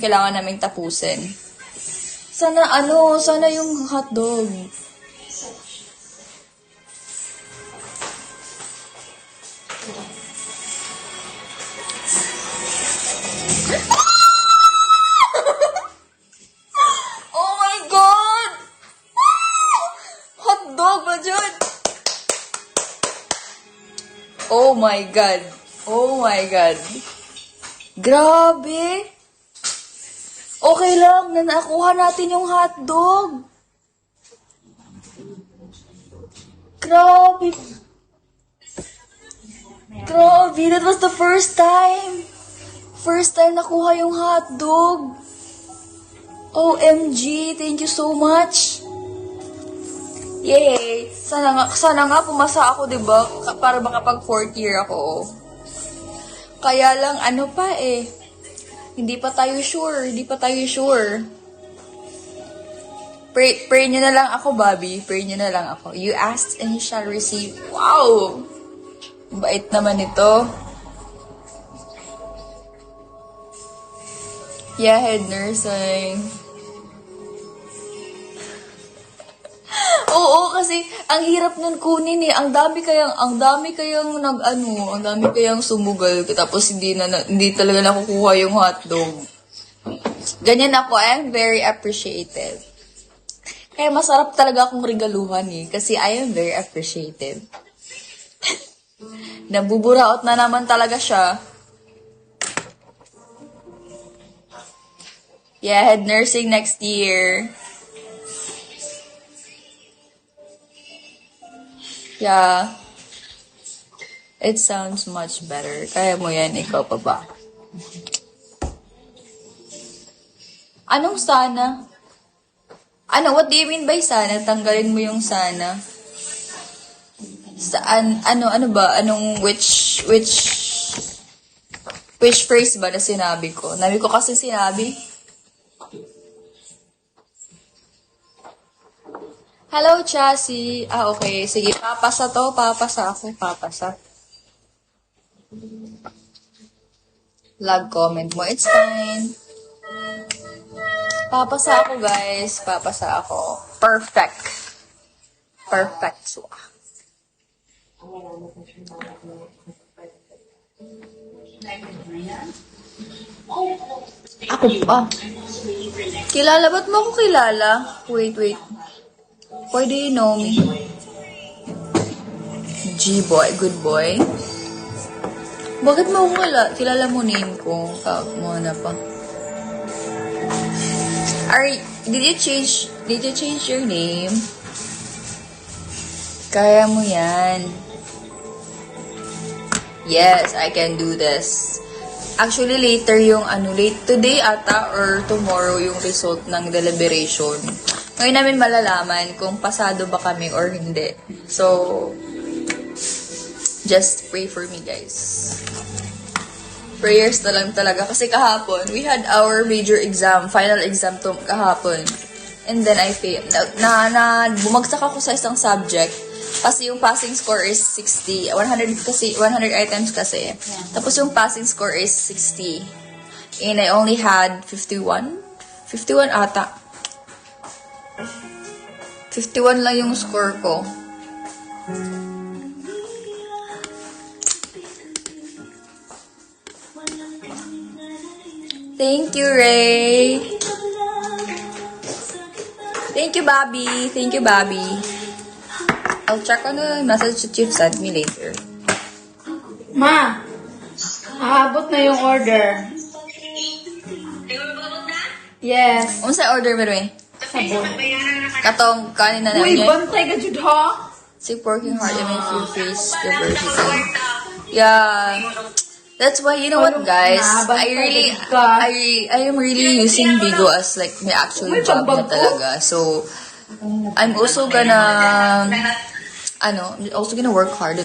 kailangan naming tapusin. Sana yung hotdog. Oh my God! Hotdog ba dyan? Oh my God. Oh my God. Grabe. Okay lang na nakuha natin yung hotdog. Grabe. Grabe. That was the first time. First time nakuha yung hotdog. OMG. Thank you so much. Yay. Sana nga pumasa ako, diba? Para makapag 4th year ako. Kaya lang, hindi pa tayo sure. Pray nyo na lang ako, Bobby. Pray nyo na lang ako. You asked and you shall receive. Wow! Bait naman ito. Yeah, head nursing. Oo, kasi ang hirap nun kunin eh. Ang dami kayang sumugal tapos hindi talaga nakukuha yung hotdog. Ganyan ako, I am very appreciative. Kaya masarap talaga akong regaluhan eh, kasi I am very appreciative. Nabuburaot na naman talaga siya. Yeah, head nursing next year. Yeah. It sounds much better. Kaya mo yan, ikaw pa ba? Anong sana? What do you mean by sana? Tanggalin mo yung sana. Saan? Ano ba? Which phrase ba na sinabi ko? Nabi ko kasi sinabi. Hello, Chassis. Okay. Sige, papasa to. Papasa. Lag comment mo. It's fine. Papasa ako, guys. Papasa ako. Perfect. So. Ako pa. Kilala? Ba't mo ako kilala? Wait. Why do you know me? G-boy, good boy. Bakit mo ako kilala mo name ko? Muna pa. Did you change your name? Kaya mo yan. Yes, I can do this. Actually, later yung today ata or tomorrow yung result ng deliberation. Ngayon namin malalaman kung pasado ba kami or hindi. So, just pray for me, guys. Prayers na lang talaga. Kasi kahapon, we had our major exam, final exam kahapon. And then I failed. Bumagsak ako sa isang subject. Kasi yung passing score is 60. 100 items kasi. Yeah. Tapos yung passing score is 60. And I only had 51. 51 ata. 51 lang yung score ko. Thank you, Ray. Thank you, Bobby. I'll check on the message that you've sent me later. Ma, aabot na yung order. Yes. Unsa order mo rin? Sabon. Katong kanin na Uy, niya. bantay ka jud ha? Keep working hard and make you face diversity. Yeah. That's why, you know what, guys? I am really using Bigo as like my actual job na talaga. So, I'm also gonna work hard